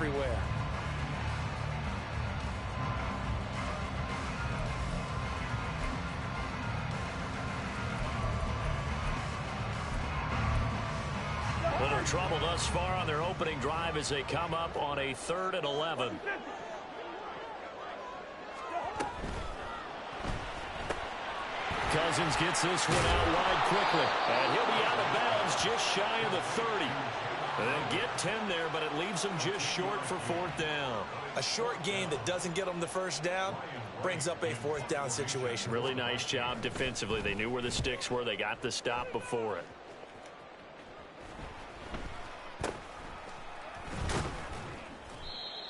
everywhere. Little trouble thus far on their opening drive as they come up on a 3rd and 11. Cousins gets this one out wide quickly. And he'll be out of bounds just shy of the 30. And they'll get 10 there, but it leaves them just short for 4th down. A short game that doesn't get them the first down brings up a 4th down situation. Really nice job defensively. They knew where the sticks were. They got the stop before it.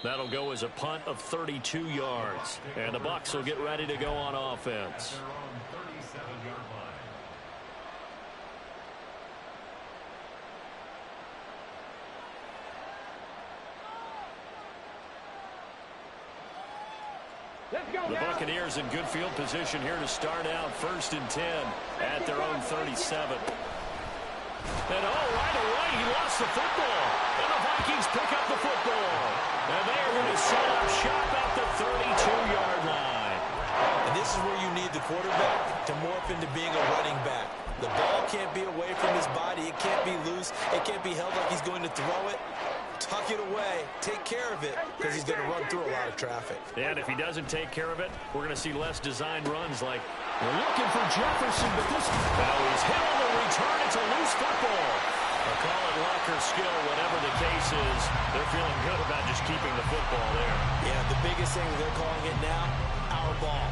That'll go as a punt of 32 yards. And the Bucs will get ready to go on offense. The Buccaneers in good field position here to start out 1st and 10 at their own 37. And right away he lost the football. And the Vikings pick up the football. And they are going to set up shop at the 32-yard line. And this is where you need the quarterback to morph into being a running back. The ball can't be away from his body. It can't be loose. It can't be held like he's going to throw it. Tuck it away. Take care of it because he's going to run through a lot of traffic. And if he doesn't take care of it, we're going to see less designed runs like we're looking for Jefferson, but this now he's hit on the return. It's a loose football. They'll call it luck or skill, whatever the case is. They're feeling good about just keeping the football there. Yeah, the biggest thing they're calling it now, our ball.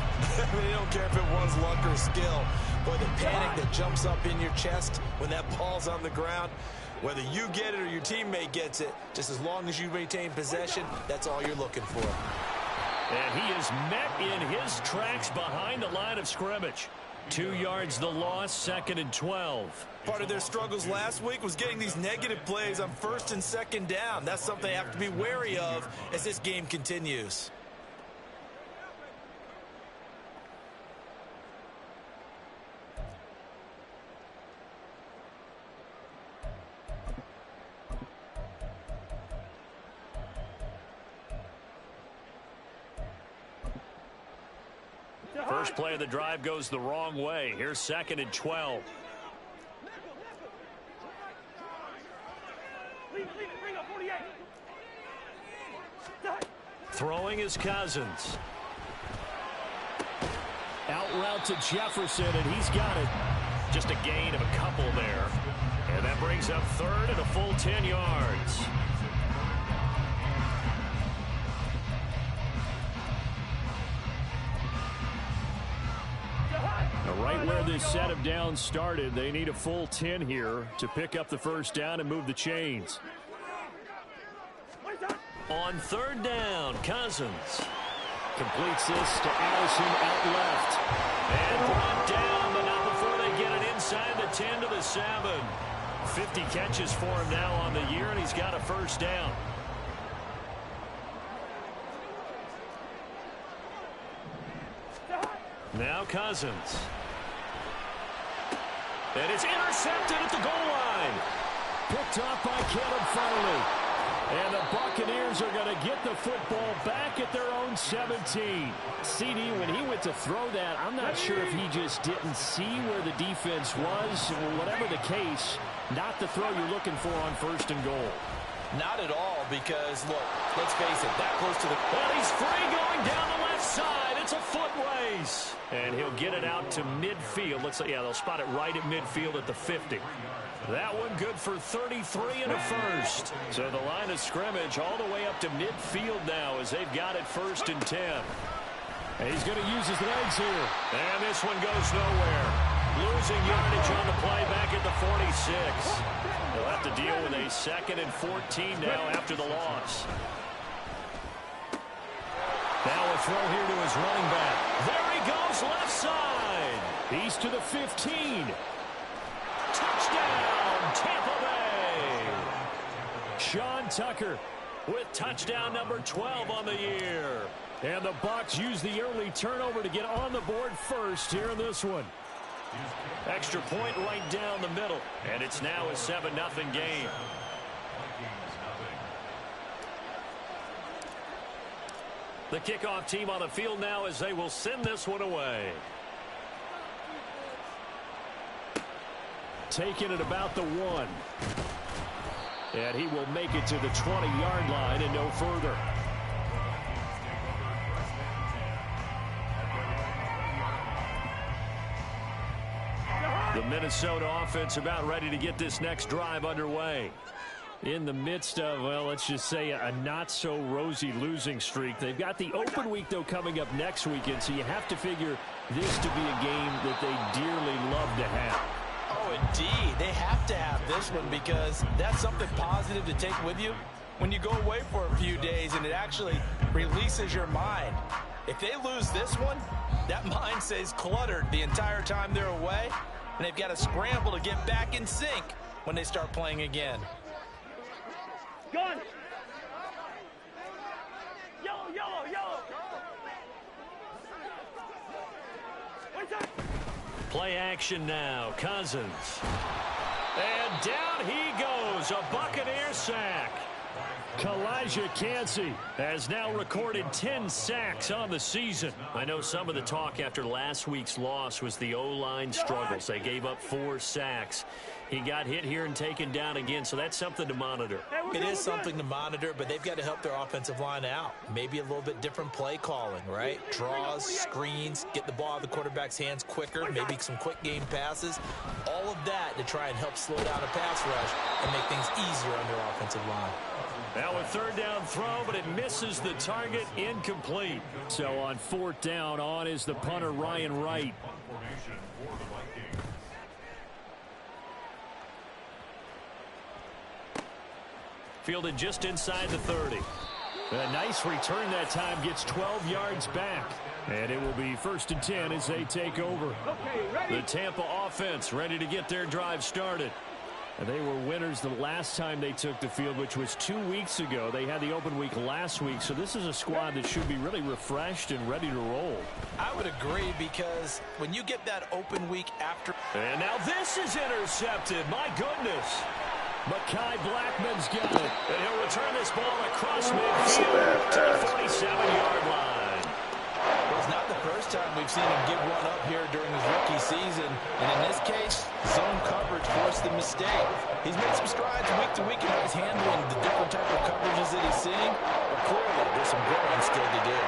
They don't care if it was luck or skill. Boy, the panic that jumps up in your chest when that ball's on the ground, whether you get it or your teammate gets it, just as long as you maintain possession, that's all you're looking for. And he is met in his tracks behind the line of scrimmage. 2 yards the loss, 2nd and 12. Part of their struggles last week was getting these negative plays on 1st and 2nd down. That's something they have to be wary of as this game continues. First play of the drive goes the wrong way. Here's 2nd and 12. Throwing is Cousins. Out route to Jefferson, and he's got it. Just a gain of a couple there. And that brings up 3rd and a full 10 yards. Right where this set of downs started, they need a full 10 here to pick up the 1st down and move the chains. On 3rd down, Cousins completes this to Allison out left. And brought down, but not before they get it inside the 10 to the 7. 50 catches for him now on the year, and he's got a 1st down. Now Cousins. And it's intercepted at the goal line. Picked off by Caleb Farley. And the Buccaneers are going to get the football back at their own 17. CD, when he went to throw that, I'm not sure if he just didn't see where the defense was. Whatever the case, not the throw you're looking for on 1st and goal. Not at all, because, look, let's face it, that close to the... And he's free going down the left side. It's a foot race. And he'll get it out to midfield. Let's say, yeah, they'll spot it right at midfield at the 50. That one good for 33 and a 1st. So the line of scrimmage all the way up to midfield now as they've got it 1st and 10. And he's going to use his legs here. And this one goes nowhere. Losing yardage on the play back at the 46. They'll have to deal with a 2nd and 14 now after the loss. Now a throw here to his running back. There he goes, left side. He's to the 15. Touchdown, Tampa Bay. Sean Tucker with touchdown number 12 on the year. And the Bucs use the early turnover to get on the board first here in this one. Extra point right down the middle. And it's now a 7-0 game. The kickoff team on the field now as they will send this one away. Taking it about the 1. And he will make it to the 20-yard line and no further. The Minnesota offense about ready to get this next drive underway. In the midst of, well, let's just say a not-so-rosy losing streak. They've got the open week, though, coming up next weekend, so you have to figure this to be a game that they dearly love to have. Oh, indeed. They have to have this one because that's something positive to take with you when you go away for a few days, and it actually releases your mind. If they lose this one, that mind stays cluttered the entire time they're away, and they've got to scramble to get back in sync when they start playing again. Gun! Yellow, yellow, yellow! What's that? Play action now. Cousins. And down he goes. A Buccaneer sack. Kalijah Kancey has now recorded 10 sacks on the season. I know some of the talk after last week's loss was the O-line struggles. They gave up 4 sacks. He got hit here and taken down again, so that's something to monitor. It is something to monitor, but they've got to help their offensive line out. Maybe a little bit different play calling, right? Draws, screens, get the ball out of the quarterback's hands quicker, maybe some quick game passes. All of that to try and help slow down a pass rush and make things easier on their offensive line. Now a third down throw, but it misses the target, incomplete. So on 4th down, on is the punter, Ryan Wright. Fielded just inside the 30. A nice return that time, gets 12 yards back. And it will be 1st and 10 as they take over. The Tampa offense ready to get their drive started. And they were winners the last time they took the field, which was 2 weeks ago. They had the open week last week, so this is a squad that should be really refreshed and ready to roll. I would agree, because when you get that open week after... And now this is intercepted. My goodness. Mekhi Blackman's got it. And he'll return this ball across midfield to the 47-yard line. Well, it's not the first time we've seen him give one up here during his rookie season. And in this case, zone coverage forced the mistake. He's made some strides week to week in how he's handling the different type of coverages that he's seeing. But clearly, there's some growing still to do.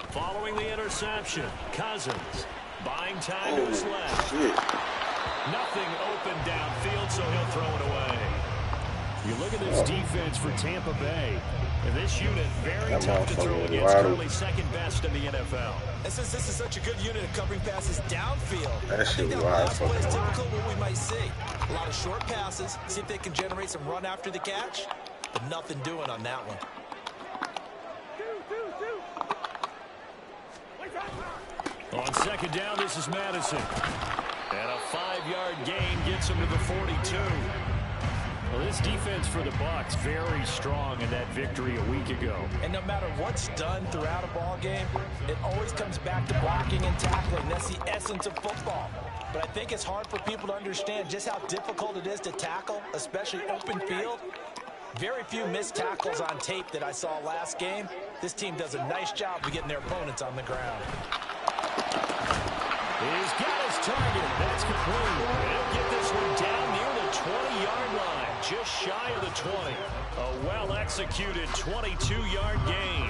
Following the interception, Cousins buying time to his left. Nothing open downfield, so he'll throw it away. You look at this defense for Tampa Bay. And this unit, very tough to throw against, currently second best in the NFL. And since this is such a good unit of covering passes downfield, that I think that wild. last play is typical of what we might see. A lot of short passes, see if they can generate some run after the catch, but nothing doing on that one. On 2nd down, this is Madison. And a 5-yard gain gets him to the 42. Well, this defense for the Bucs very strong in that victory a week ago. And no matter what's done throughout a ball game, it always comes back to blocking and tackling. That's the essence of football. But I think it's hard for people to understand just how difficult it is to tackle, especially open field. Very few missed tackles on tape that I saw last game. This team does a nice job of getting their opponents on the ground. He's got his target. That's complete. And he'll get this one down near the 20-yard line, just shy of the 20. A well-executed 22-yard gain.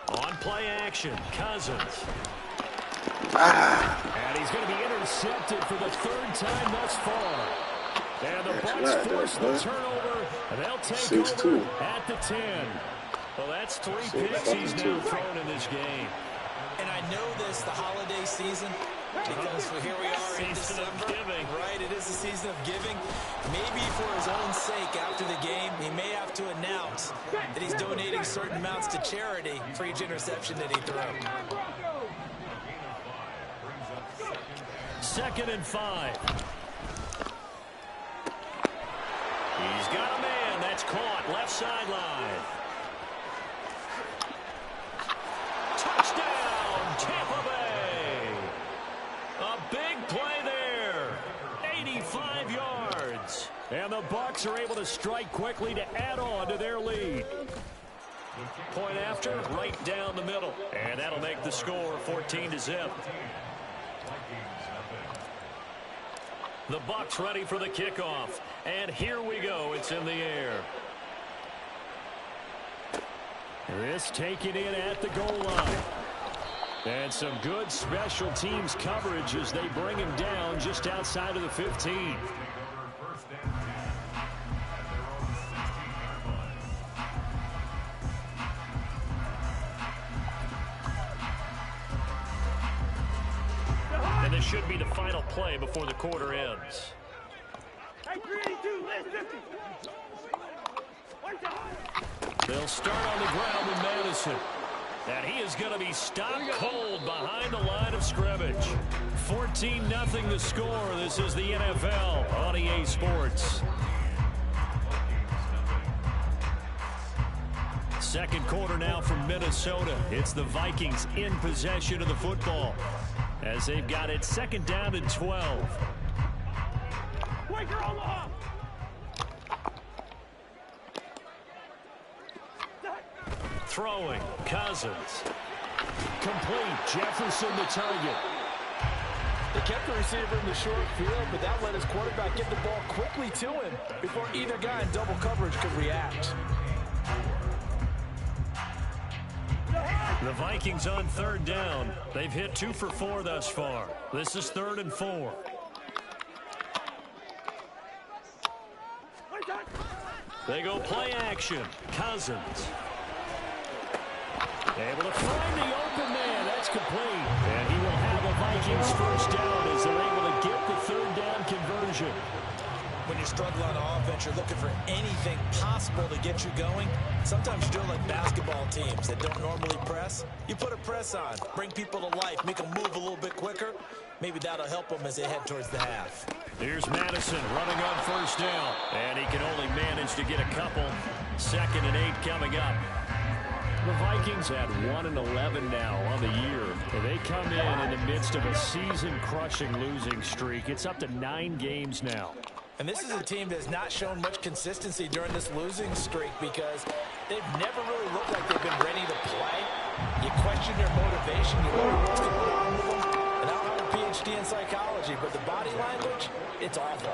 On play action, Cousins. And he's going to be intercepted for the 3rd time thus far. And the Bucs force the turnover, and they'll take over at the 10. Well, that's 3 picks he's now thrown in this game. And I know this, the holiday season, because here we are in December. Season of giving. Right, it is the season of giving. Maybe for his own sake after the game, he may have to announce that he's donating certain amounts to charity for each interception that he threw. 2nd and 5. He's got a man. That's caught. Left sideline. Bucs are able to strike quickly to add on to their lead. Point after, right down the middle. And that'll make the score 14-0. The Bucs ready for the kickoff. And here we go. It's in the air. This taken in at the goal line. And some good special teams coverage as they bring him down just outside of the 15. And this should be the final play before the quarter ends. Hey, 382, list 50. They'll start on the ground with Madison. And he is going to be stopped cold behind the line of scrimmage. 14-0 the score. This is the NFL on EA Sports. Second quarter now from Minnesota. It's the Vikings in possession of the football as they've got it second down and 12. Quaker Omaha. Throwing, Cousins. Complete, Jefferson the target. They kept the receiver in the short field, but that let his quarterback get the ball quickly to him before either guy in double coverage could react. The Vikings on third down. They've hit 2 for 4 thus far. This is 3rd and 4. They go play action. Cousins. Able to find the open man. That's complete. And he will have a Vikings first down as they're able to get the third down conversion. When you're struggling on offense, you're looking for anything possible to get you going. Sometimes you do it like basketball teams that don't normally press. You put a press on, bring people to life, make them move a little bit quicker. Maybe that'll help them as they head towards the half. Here's Madison running on first down. And he can only manage to get a couple. 2nd and 8 coming up. The Vikings at 1-11 now on the year. They come in the midst of a season-crushing losing streak. It's up to 9 games now. And this is a team that's not shown much consistency during this losing streak because they've never really looked like they've been ready to play. You question their motivation. You wonder what's going on with them. And I don't have a PhD in psychology, but the body language, it's awful.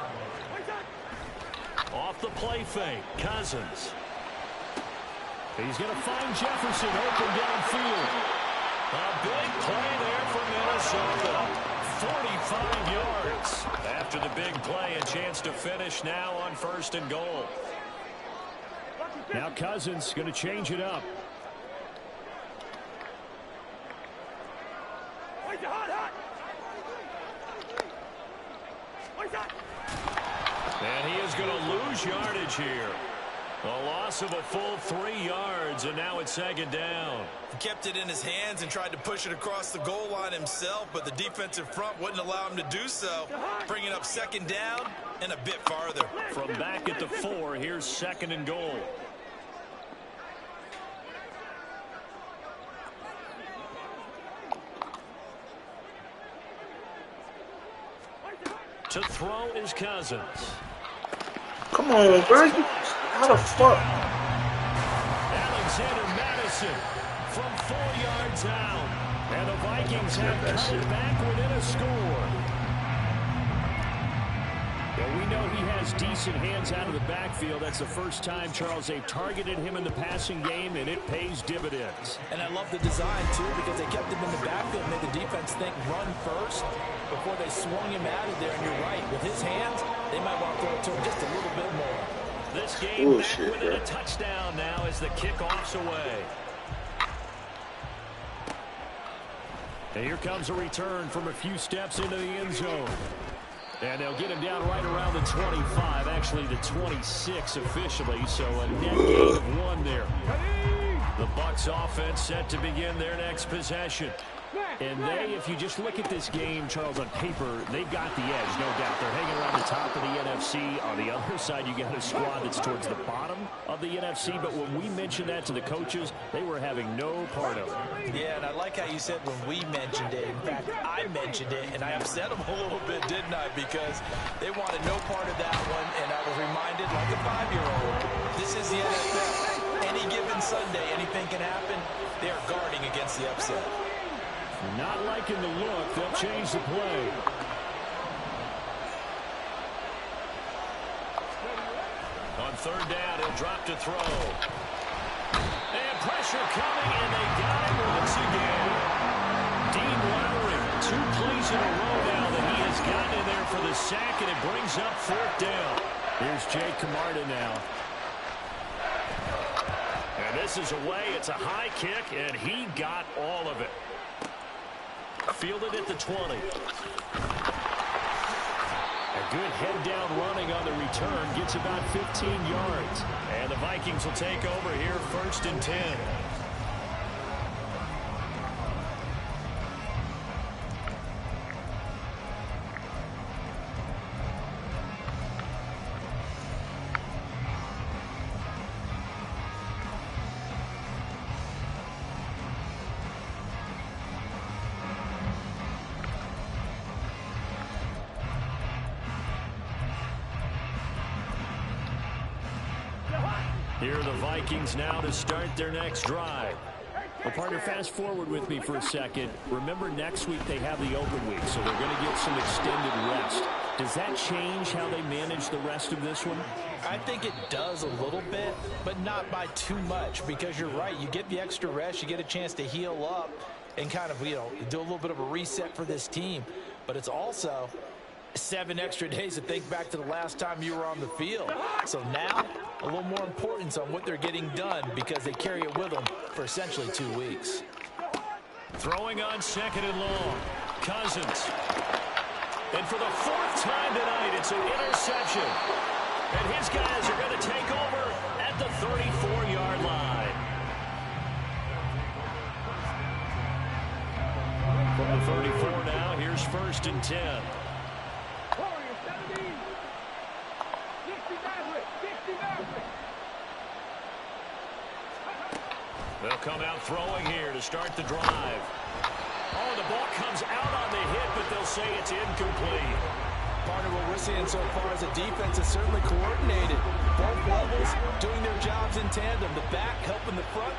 Off the play fake, Cousins. He's going to find Jefferson open downfield. A big play there for Minnesota. 45 yards. After the big play, a chance to finish now on 1st and goal. Now Cousins going to change it up. And he is going to lose yardage here. A loss of a full 3 yards, and now it's 2nd down. He kept it in his hands and tried to push it across the goal line himself, but the defensive front wouldn't allow him to do so. Bringing up 2nd down and a bit farther. From back at the 4, here's 2nd and goal. To throw is Cousins. Come on, bro. How the fuck? Alexander Madison from 4 yards out. And the Vikings have come back within a score. Well, we know he has decent hands out of the backfield. That's the first time, Charles, they've targeted him in the passing game, and it pays dividends. And I love the design, too, because they kept him in the backfield and made the defense think run first before they swung him out of there. And you're right, with his hands, they might want to throw it to him just a little bit more. This game back within a touchdown now as the kickoff's away. And here comes a return from a few steps into the end zone. And they'll get him down right around the 25, actually the 26 officially, so a net gain of 1 there. The Bucs offense set to begin their next possession. And they, if you just look at this game, Charles, on paper, they've got the edge, no doubt. They're hanging around the top of the NFC. On the other side, you got a squad that's towards the bottom of the NFC. But when we mentioned that to the coaches, they were having no part of it. Yeah, and I like how you said when we mentioned it. In fact, I mentioned it, and I upset them a little bit, didn't I? Because they wanted no part of that one, and I was reminded like a 5-year-old, this is the NFL. Any given Sunday, anything can happen. They are guarding against the upset. Not liking the look. They'll change the play. On third down, he'll drop to throw. And pressure coming, and they got him once again. Dean Lowry, 2 plays in a row now that he has gotten in there for the sack, and it brings up fourth down. Here's Jake Camarda now. And this is away. It's a high kick, and he got all of it. Fielded at the 20. A good head-down running on the return. Gets about 15 yards. And the Vikings will take over here, 1st and 10. Here are the Vikings now to start their next drive. Well, partner, fast forward with me for a second. Remember, next week they have the open week, so they're going to get some extended rest. Does that change how they manage the rest of this one? I think it does a little bit, but not by too much, because you're right. You get the extra rest. You get a chance to heal up and kind of, do a little bit of a reset for this team. But it's also 7 extra days to think back to the last time you were on the field. So now, a little more importance on what they're getting done because they carry it with them for essentially 2 weeks. Throwing on 2nd and long. Cousins. And for the 4th time tonight, it's an interception. And his guys are going to take over at the 34-yard line. From the 34 now, here's 1st and 10. They'll come out throwing here to start the drive. Oh, the ball comes out on the hit, but they'll say it's incomplete. Partner, what we're seeing so far is a defense is certainly coordinated. Both levels doing their jobs in tandem. The back helping the front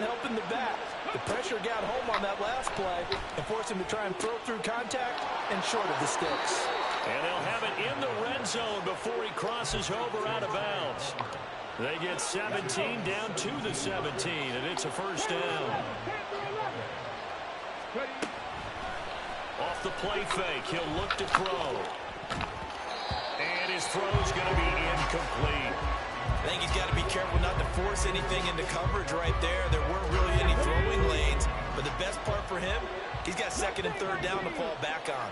helping the back. The pressure got home on that last play and forced him to try and throw through contact and short of the sticks. And they'll have it in the red zone before he crosses over out of bounds. They get 17 down to the 17, and it's a 1st down. Off the play fake, he'll look to throw. And his throw's going to be incomplete. I think he's got to be careful not to force anything into coverage right there. There weren't really any throwing lanes, but the best part for him, he's got 2nd and 3rd down to fall back on.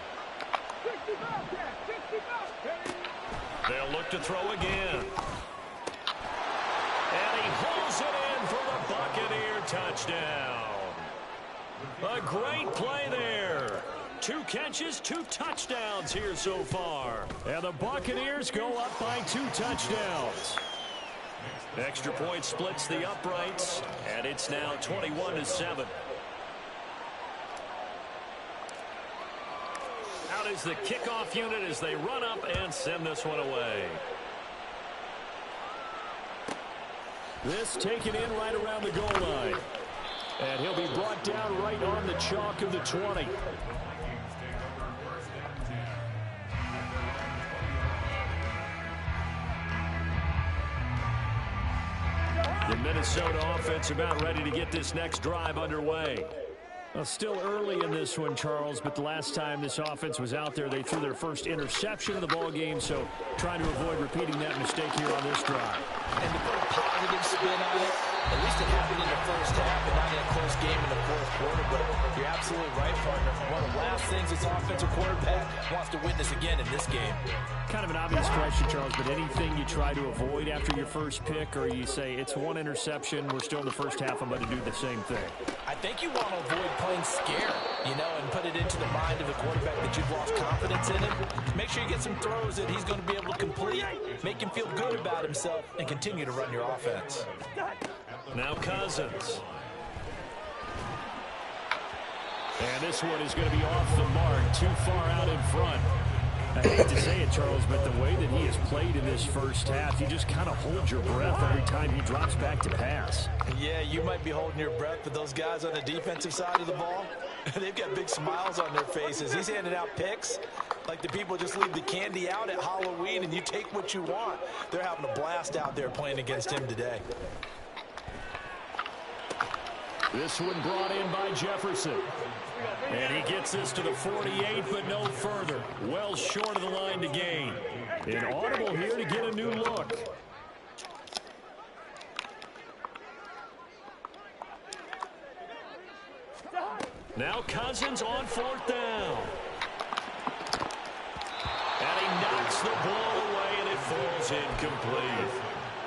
They'll look to throw again. And he holds it in for the Buccaneer touchdown. A great play there. 2 catches, 2 touchdowns here so far. And the Buccaneers go up by 2 touchdowns. Extra point splits the uprights, and it's now 21-7. Out is the kickoff unit as they run up and send this one away. This taken in right around the goal line. And he'll be brought down right on the chalk of the 20. The Minnesota offense about ready to get this next drive underway. Well, still early in this one, Charles, but the last time this offense was out there, they threw their first interception of the ball game, so trying to avoid repeating that mistake here on this drive. And to put a positive spin on it, at least it happened in the first half and not in a close game in the fourth quarter, but you're absolutely right, partner. One of the last things this offensive quarterback wants to witness again in this game. Kind of an obvious question, Charles, but anything you try to avoid after your first pick, or you say it's one interception, we're still in the first half, I'm going to do the same thing? I think you want to avoid playing scared, you know, and put it into the mind of the quarterback that you've lost confidence in him. Make sure you get some throws that he's going to be able to complete, make him feel good about himself, and continue to run your offense. Now Cousins. And this one is going to be off the mark, too far out in front. I hate to say it, Charles, but the way that he has played in this first half, you just kind of hold your breath every time he drops back to pass. Yeah, you might be holding your breath, but those guys on the defensive side of the ball, they've got big smiles on their faces. He's handing out picks like the people just leave the candy out at Halloween and you take what you want. They're having a blast out there playing against him today. This one brought in by Jefferson. And he gets this to the 48, but no further. Well short of the line to gain. An audible here to get a new look. Now Cousins on fourth down. And he knocks the ball away, and it falls incomplete.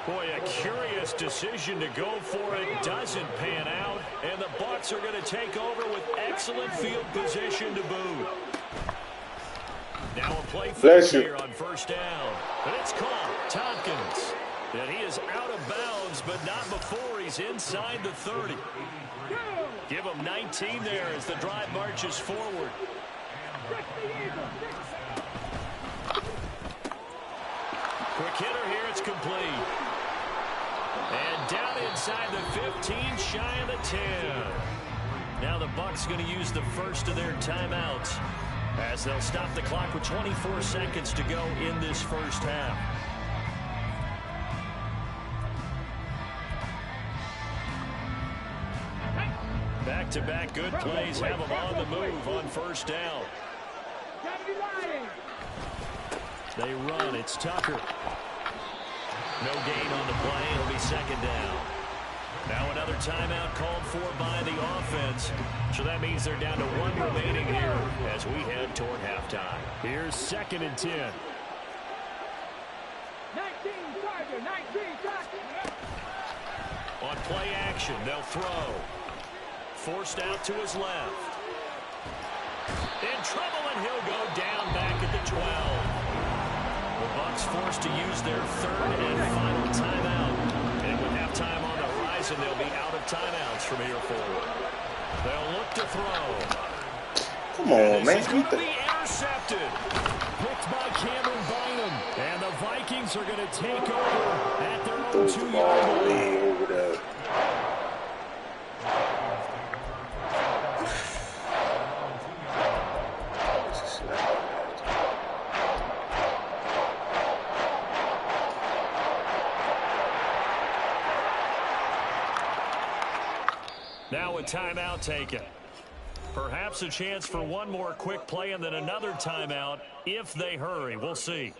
Boy, a curious decision to go for it. Doesn't pan out. And the Bucs are going to take over with excellent field position to boot. Now a play here on first down. And it's caught. Tompkins. And he is out of bounds, but not before he's inside the 30. Give him 19 there as the drive marches forward. Quick hitter here. It's complete. And down inside the 15, shy of the 10. Now the Bucs going to use the first of their timeouts as they'll stop the clock with 24 seconds to go in this first half. Back-to-back good plays have them on the move on first down. They run. It's Tucker. No gain on the play. It'll be second down. Now another timeout called for by the offense. So that means they're down to one remaining here as we head toward halftime. Here's second and 10. 19 Charger, 19 Charger. On play action, they'll throw. Forced out to his left. In trouble, and he'll go down back at the 12. The Bucs forced to use their third and final timeout. And with halftime on the horizon, they'll be out of timeouts from here forward. They'll look to throw. Come on, man. This is going to be intercepted. Picked by Cameron Bynum. And the Vikings are going to take over at their own 2-yard line. Over there. Now a timeout taken. Perhaps a chance for one more quick play and then another timeout if they hurry. We'll see.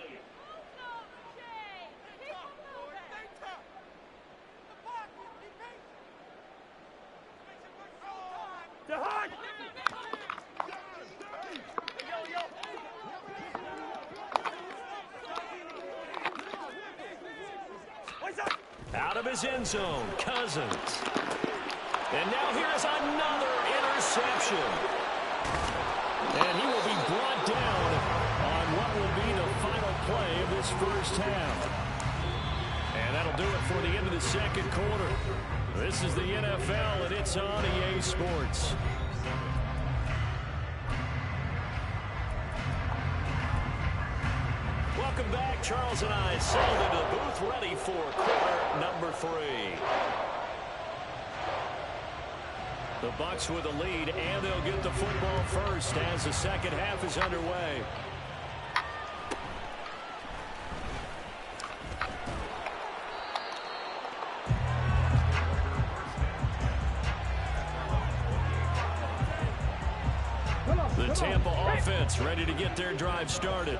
Out of his end zone, Cousins. And now here is another interception. And he will be brought down on what will be the final play of this first half. And that'll do it for the end of the second quarter. This is the NFL, and it's on EA Sports. Welcome back. Charles and I settled into the booth ready for quarter number 3. The Bucs with a lead, and they'll get the football first as the second half is underway. The Tampa offense ready to get their drive started.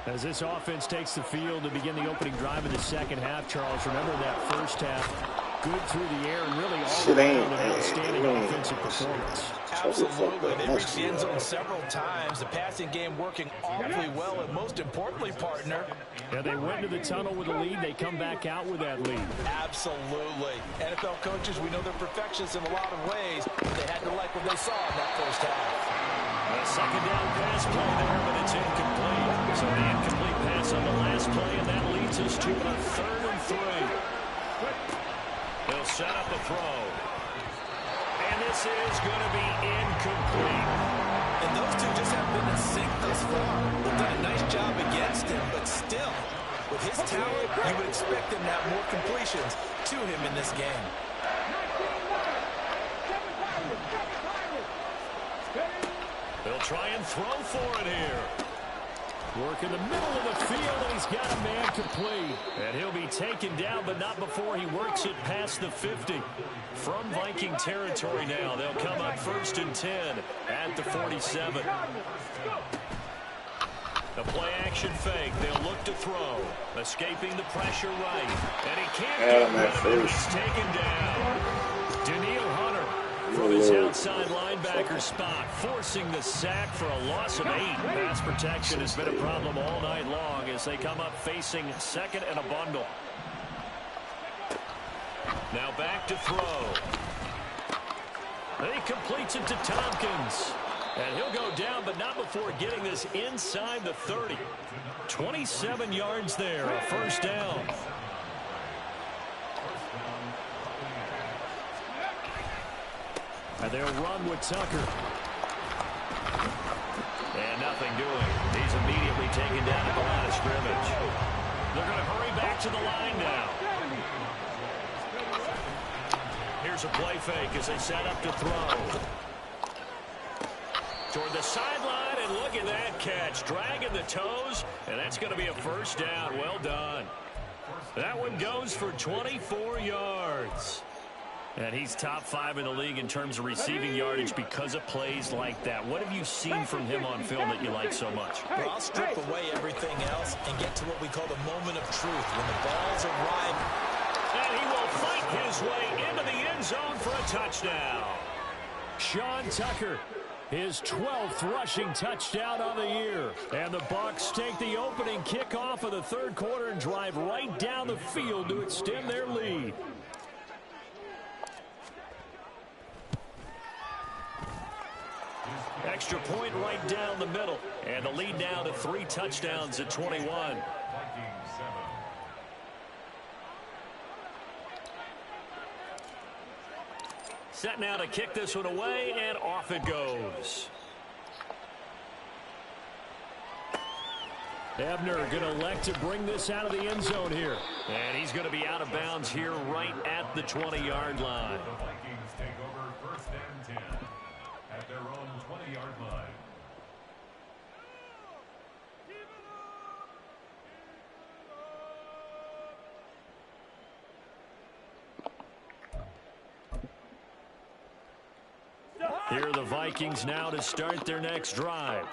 As this offense takes the field to begin the opening drive of the second half, Charles, remember that first half, good through the air and really all Shit around ain't. an outstanding offensive performance. Absolutely. They reached the end zone several times. The passing game working awfully well, and most importantly, partner. Yeah, they went to the tunnel with a lead. They come back out with that lead. Absolutely. NFL coaches, we know they're perfectionists in a lot of ways. They had to like what they saw in that first half. A second down pass play there, but it's incomplete. So the incomplete pass on the last play, and that leads us to a 3rd and 3. They'll set up the throw. And this is going to be incomplete. And those two just have been in sync thus far. They've done a nice job against him, but still, with his talent, you would expect him to have more completions to him in this game. They'll try and throw for it here. Work in the middle of the field, and he's got a man complete. And he'll be taken down, but not before he works it past the 50. From Viking territory now, they'll come up 1st and 10 at the 47. The play-action fake. They'll look to throw. Escaping the pressure right. And he can't get rid of it. He's taken down. Daniil Hunter from his outside linebacker spot, forcing the sack for a loss of 8. Pass protection has been a problem all night long as they come up facing 2nd and a bundle. Now back to throw. He completes it to Tompkins. And he'll go down, but not before getting this inside the 30. 27 yards there, a 1st down. And they'll run with Tucker. And nothing doing. He's immediately taken down at the line of scrimmage. They're going to hurry back to the line now. Here's a play fake as they set up to throw. Toward the sideline, and look at that catch. Dragging the toes, and that's going to be a 1st down. Well done. That one goes for 24 yards. And he's top 5 in the league in terms of receiving yardage because of plays like that. What have you seen from him on film that you like so much? Well, I'll strip away everything else and get to what we call the moment of truth. When the balls arrive. And he will fight his way into the end zone for a touchdown. Sean Tucker, his 12th rushing touchdown of the year. And the Bucs take the opening kickoff of the 3rd quarter and drive right down the field to extend their lead. Extra point right down the middle. And the lead now to 3 touchdowns at 21. Set now to kick this one away, and off it goes. Ebner going to elect to bring this out of the end zone here. And he's going to be out of bounds here right at the 20-yard line. The Vikings take over 1st and 10 at their own 20-yard line. Here are the Vikings now to start their next drive.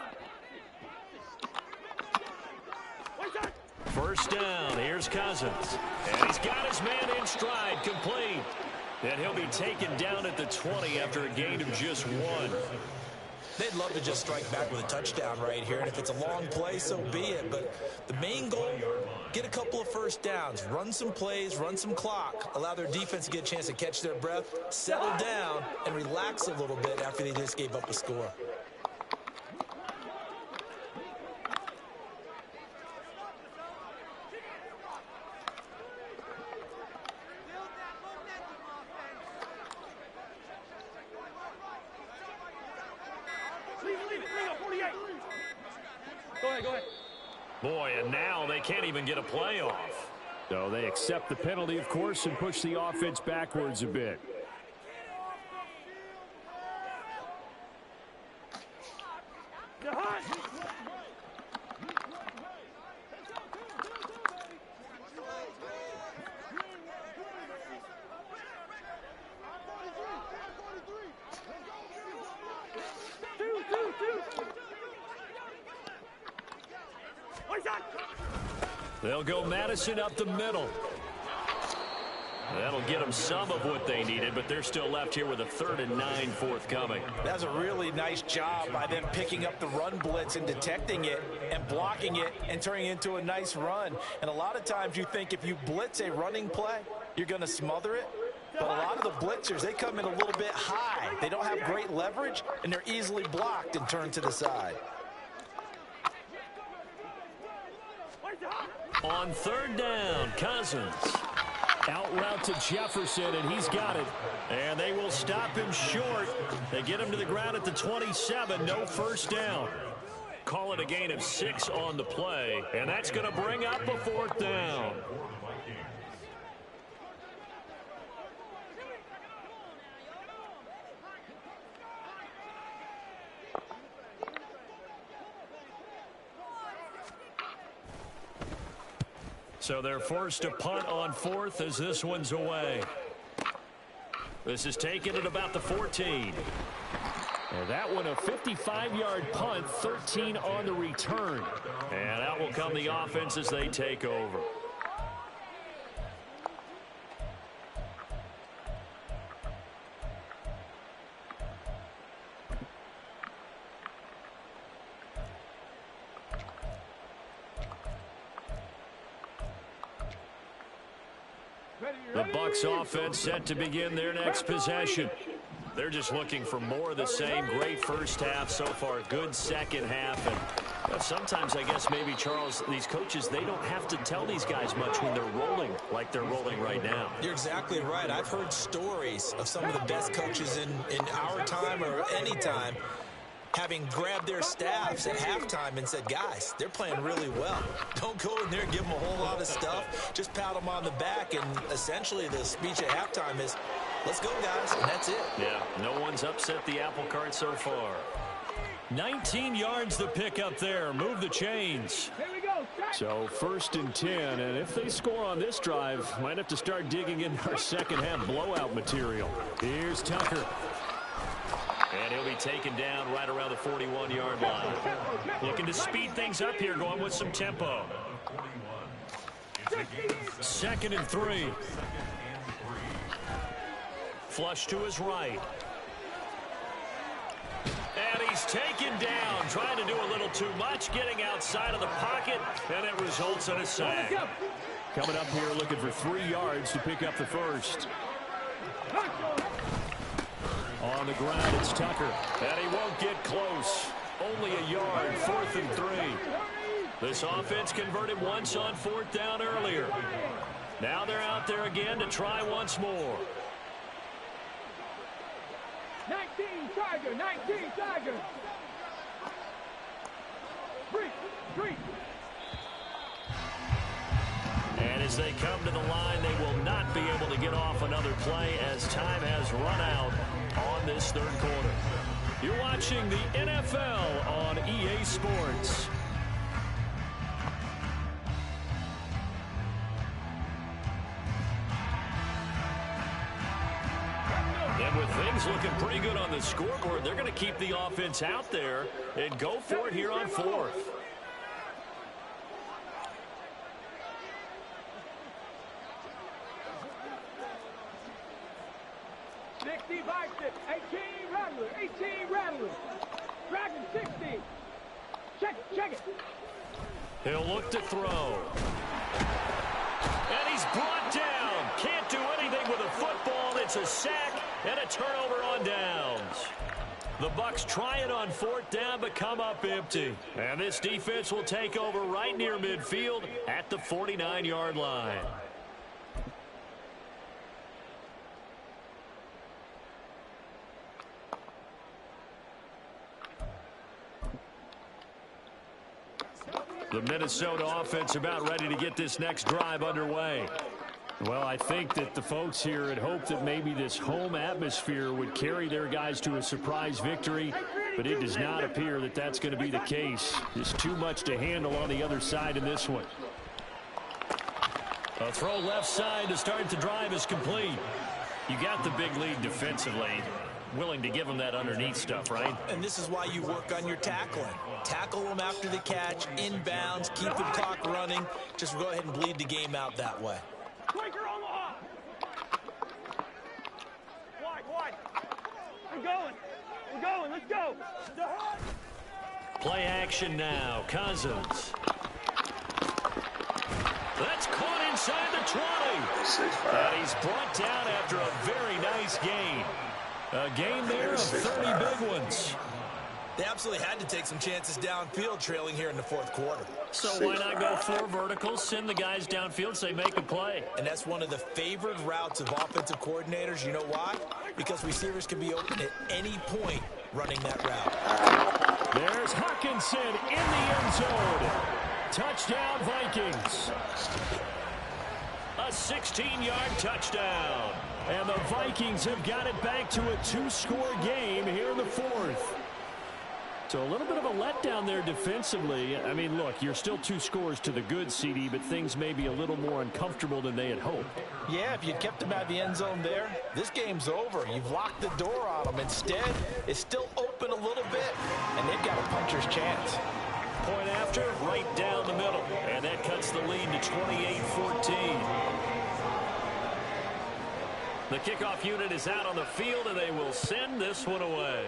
1st down. Here's Cousins. And he's got his man in stride, complete. And he'll be taken down at the 20 after a gain of just 1. They'd love to just strike back with a touchdown right here, and if it's a long play, so be it. But the main goal, get a couple of 1st downs, run some plays, run some clock, allow their defense to get a chance to catch their breath, settle down, and relax a little bit after they just gave up a score. Boy, and now they can't even get a play off. So they accept the penalty, of course, and push the offense backwards a bit. They'll go Madison up the middle. That'll get them some of what they needed, but they're still left here with a 3rd and 9 forthcoming. That's a really nice job by them picking up the run blitz and detecting it and blocking it and turning it into a nice run. And a lot of times you think if you blitz a running play, you're going to smother it. But a lot of the blitzers, they come in a little bit high. They don't have great leverage, and they're easily blocked and turned to the side. On 3rd down, Cousins. Out route to Jefferson, and he's got it. And they will stop him short. They get him to the ground at the 27, no first down. Call it a gain of 6 on the play, and that's going to bring up a 4th down. So they're forced to punt on 4th as this one's away. This is taken at about the 14. And that one a 55-yard punt, 13 on the return. And out will come the offense as they take over. The Bucs offense set to begin their next possession. They're just looking for more of the same. Great first half so far. Good second half. And sometimes, I guess, maybe, Charles, these coaches, they don't have to tell these guys much when they're rolling like they're rolling right now. You're exactly right. I've heard stories of some of the best coaches in our time or any time having grabbed their staffs at halftime and said, guys, they're playing really well. Don't go in there and give them a whole lot of stuff. Just pat them on the back. And essentially the speech at halftime is, let's go, guys. And that's it. Yeah, no one's upset the apple cart so far. 19 yards to pick up there. Move the chains. Here we go. So 1st and 10. And if they score on this drive, might have to start digging in our second half blowout material. Here's Tucker. And he'll be taken down right around the 41-yard line. Looking to speed things up here, going with some tempo. 2nd and 3. Flush to his right. And he's taken down, trying to do a little too much, getting outside of the pocket, and it results in a sack. Coming up here looking for 3 yards to pick up the first. On the ground, it's Tucker. And he won't get close. Only a yard, 4th and 3. This offense converted once on 4th down earlier. Now they're out there again to try once more. 19 Tiger, 19 Tiger. Three. And as they come to the line, they will not be able to get off another play as time has run out on this 3rd quarter. You're watching the NFL on EA Sports. And with things looking pretty good on the scoreboard, they're going to keep the offense out there and go for it here on 4th. Vikings, 18 Rattler. Dragon 60. Check it. He'll look to throw. And he's brought down. Can't do anything with a football. It's a sack and a turnover on downs. The Bucs try it on 4th down, but come up empty. And this defense will take over right near midfield at the 49-yard line. The Minnesota offense about ready to get this next drive underway. Well, I think that the folks here had hoped that maybe this home atmosphere would carry their guys to a surprise victory, but it does not appear that that's going to be the case. Just too much to handle on the other side in this one. A throw left side to start the drive is complete. You got the big lead defensively. Willing to give them that underneath stuff, right? And this is why you work on your tackling. Tackle them after the catch, inbounds, keep the clock running. Just go ahead and bleed the game out that way. Play action now. Cousins. That's caught inside the 20. And he's brought down after a very nice gain. A game there of 30 big ones. They absolutely had to take some chances downfield trailing here in the fourth quarter. So why not go 4 verticals, send the guys downfield, say make a play. And that's one of the favored routes of offensive coordinators. You know why? Because receivers can be open at any point running that route. There's Hawkinson in the end zone. Touchdown, Vikings. A 16-yard touchdown. And the Vikings have got it back to a 2-score game here in the fourth. So a little bit of a letdown there defensively. I mean, look, you're still 2 scores to the good, CD, but things may be a little more uncomfortable than they had hoped. Yeah, if you kept them out of the end zone there, this game's over. You've locked the door on them. Instead, it's still open a little bit, and they've got a puncher's chance. Point after, right down the middle. And that cuts the lead to 28-14. The kickoff unit is out on the field, and they will send this one away.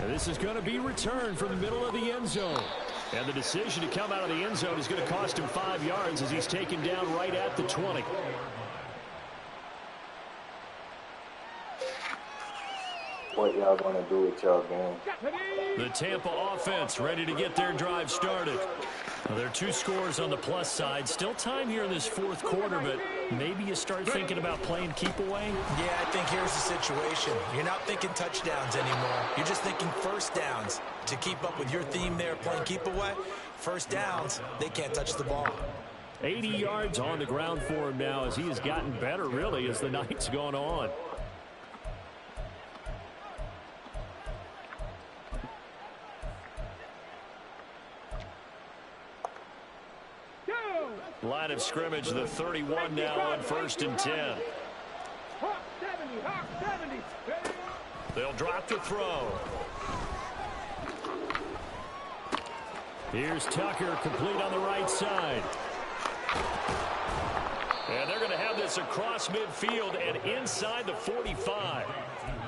And this is going to be returned from the middle of the end zone. And the decision to come out of the end zone is going to cost him 5 yards as he's taken down right at the 20. What y'all gonna do with y'all game? The Tampa offense ready to get their drive started. Well, there are 2 scores on the plus side. Still time here in this fourth quarter, but maybe you start thinking about playing keep away. Yeah, I think here's the situation. You're not thinking touchdowns anymore. You're just thinking first downs. To keep up with your theme there, playing keep away, first downs, they can't touch the ball. 80 yards on the ground for him now as he has gotten better, really, as the night's gone on. Line of scrimmage, the 31 now on 1st and 10. Hawk 70, Hawk 70. They'll drop to throw. Here's Tucker, complete on the right side. And they're going to have this across midfield and inside the 45.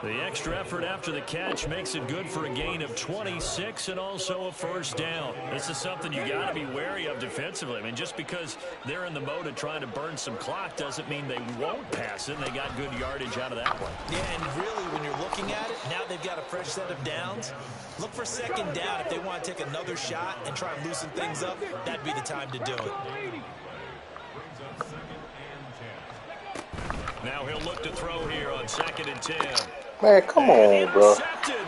The extra effort after the catch makes it good for a gain of 26 and also a first down. This is something you got to be wary of defensively. I mean, just because they're in the mode of trying to burn some clock doesn't mean they won't pass it. And they got good yardage out of that one. Yeah, and really, when you're looking at it, now they've got a fresh set of downs. Look for second down if they want to take another shot and try and loosen things up. That'd be the time to do it. Now he'll look to throw here on 2nd and 10. Man, come on, bro.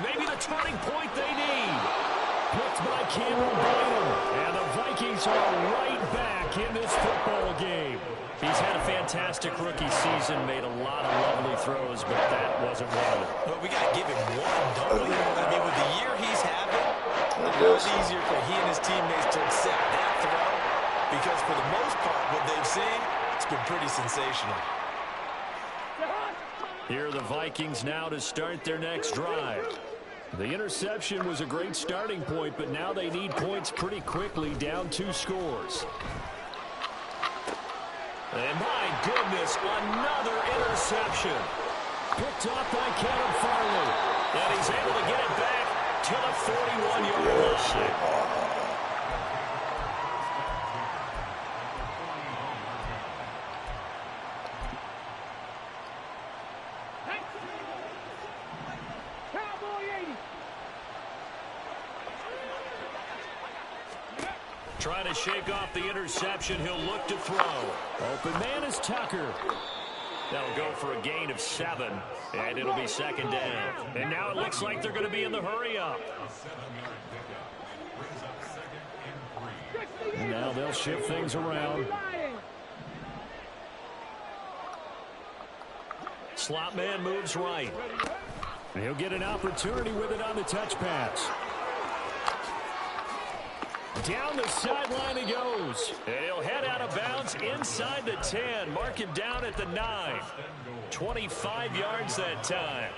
Maybe the turning point they need. Picked by Cameron Bynum. And the Vikings are right back in this football game. He's had a fantastic rookie season, made a lot of lovely throws, but that wasn't one of them. But we got to give him one, don't we? I mean, with the year he's having, it's easier for he and his teammates to accept that throw because for the most part, what they've seen, it's been pretty sensational. Here are the Vikings now to start their next drive. The interception was a great starting point, but now they need points pretty quickly, down 2 scores. And my goodness, another interception. Picked off by Kevin Farley. And he's able to get it back to the 41-yard line. Trying to shake off the interception. He'll look to throw. Open man is Tucker. That'll go for a gain of 7, and it'll be 2nd down. And now it looks like they're going to be in the hurry-up. And now they'll shift things around. Slot man moves right. And he'll get an opportunity with it on the touch pass. Down the sideline he goes. And he'll head out of bounds inside the 10. Mark him down at the 9. 25 yards that time.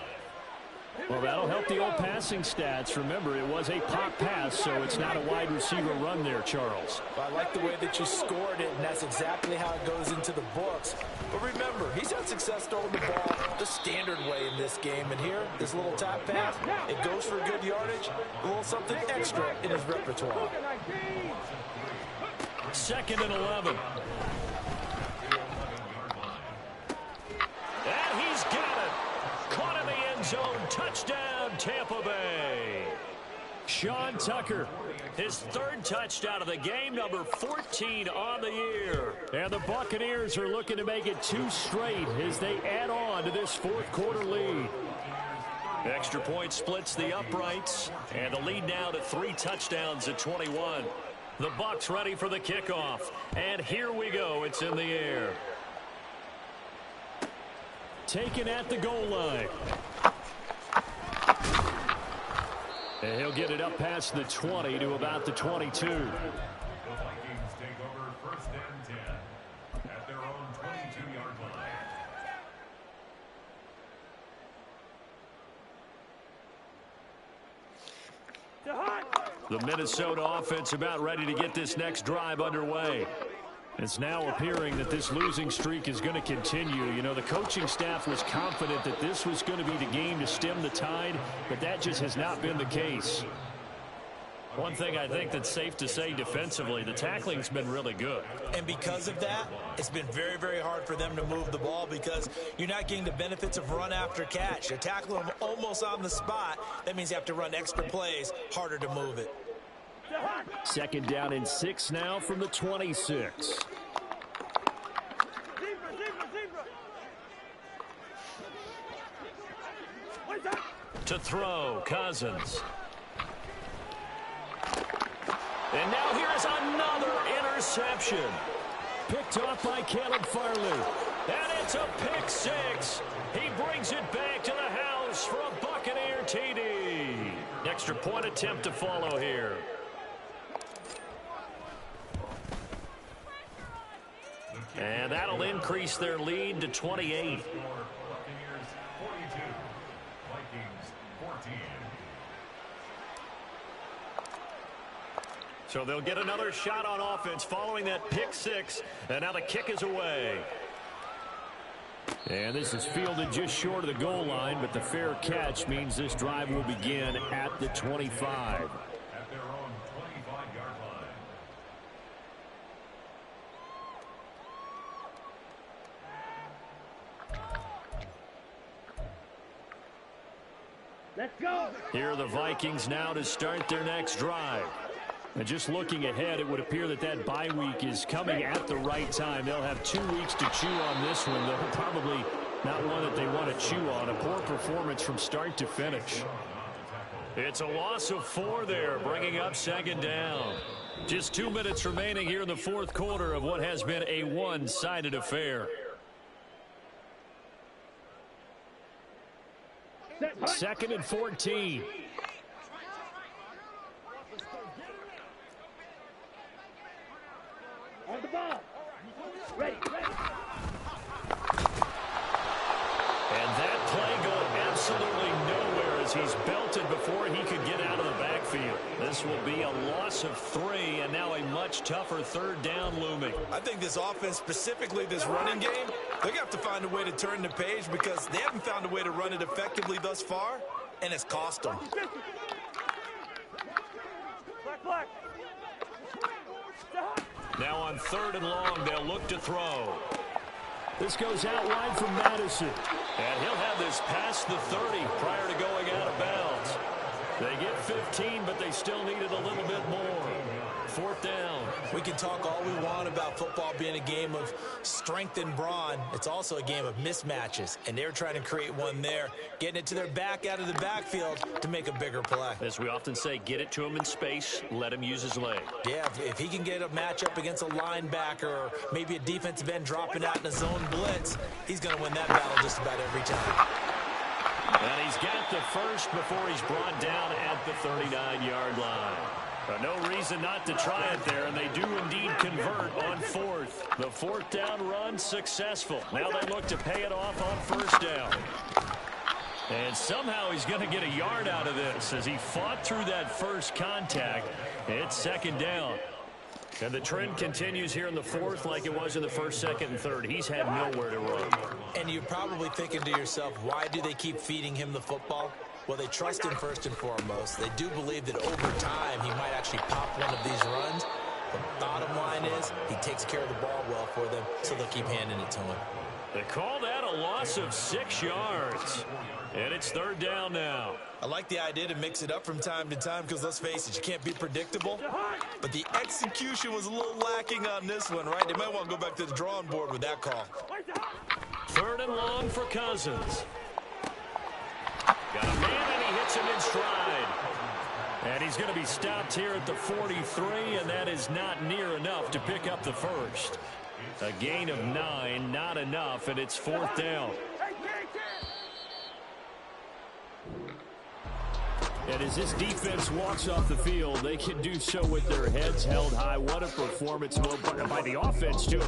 Well, that'll help the old passing stats. Remember, it was a pop pass, so it's not a wide receiver run there, Charles. Well, I like the way that you scored it, and that's exactly how it goes into the books. But remember, he's had success throwing the ball the standard way in this game. And here, this little tap pass, it goes for good yardage, a little something extra in his repertoire. 2nd and 11. And he's got it. Caught in the end zone. Touchdown, Tampa Bay. Sean Tucker, his 3rd touchdown of the game, number 14 on the year. And the Buccaneers are looking to make it 2 straight as they add on to this 4th quarter lead. Extra point splits the uprights, and the lead now to 3 touchdowns at 21. The Bucs ready for the kickoff, and here we go. It's in the air. Taken at the goal line. And he'll get it up past the 20 to about the 22. The Vikings take over 1st and 10 at their own 22-yard line. The Minnesota offense about ready to get this next drive underway. It's now appearing that this losing streak is going to continue. You know, the coaching staff was confident that this was going to be the game to stem the tide, but that just has not been the case. One thing I think that's safe to say defensively, the tackling's been really good. And because of that, it's been very, very hard for them to move the ball because you're not getting the benefits of run after catch. You're tackling them almost on the spot. That means you have to run extra plays, harder to move it. 2nd down and 6 now from the 26. To throw, Cousins. And now here's another interception. Picked off by Caleb Farley. And it's a pick 6. He brings it back to the house for a Buccaneer TD. Extra point attempt to follow here. And that'll increase their lead to 28. Buccaneers 42, Vikings 14. So they'll get another shot on offense following that pick 6. And now the kick is away. And this is fielded just short of the goal line, but the fair catch means this drive will begin at the 25. At their own 25-yard line. Let's go. Here are the Vikings now to start their next drive. And just looking ahead, it would appear that that bye week is coming at the right time. They'll have 2 weeks to chew on this one, though probably not one that they want to chew on. A poor performance from start to finish. It's a loss of 4 there, bringing up 2nd down. Just 2 minutes remaining here in the 4th quarter of what has been a one-sided affair. 2nd and 14. On the ball. Ready. And that play going absolutely nowhere as he's belted before he could get out of the backfield. This will be a loss of 3, and now a much tougher 3rd down looming. I think this offense, specifically this running game, they're going to have to find a way to turn the page because they haven't found a way to run it effectively thus far, and it's cost them. Black. Now on 3rd and long, they'll look to throw. This goes out wide from Madison. And he'll have this past the 30 prior to going out of bounds. They get 15, but they still needed a little bit more. 4th down. We can talk all we want about football being a game of strength and brawn. It's also a game of mismatches, and they're trying to create one there, getting it to their back out of the backfield to make a bigger play. As we often say, get it to him in space, let him use his leg. Yeah, if he can get a matchup against a linebacker or maybe a defensive end dropping out in a zone blitz, he's going to win that battle just about every time. And he's got the first before he's brought down at the 39-yard line. But no reason not to try it there, and they do indeed convert on 4th. The 4th down run successful. Now they look to pay it off on 1st down. And somehow he's going to get a yard out of this as he fought through that first contact. It's second down. And the trend continues here in the fourth like it was in the first, second, and third. He's had nowhere to run. And you're probably thinking to yourself, why do they keep feeding him the football? Well, they trust him first and foremost. They do believe that over time he might actually pop one of these runs. The bottom line is he takes care of the ball well for them, so they'll keep handing it to him. They call that a loss of 6 yards. And it's third down now. I like the idea to mix it up from time to time because, let's face it, you can't be predictable. But the execution was a little lacking on this one, right? They might want to go back to the drawing board with that call. Third and long for Cousins. Got a man, and he hits him in stride. And he's going to be stopped here at the 43, and that is not near enough to pick up the first. A gain of 9, not enough, and it's fourth down. And as this defense walks off the field, they can do so with their heads held high. What a performance by the offense, too.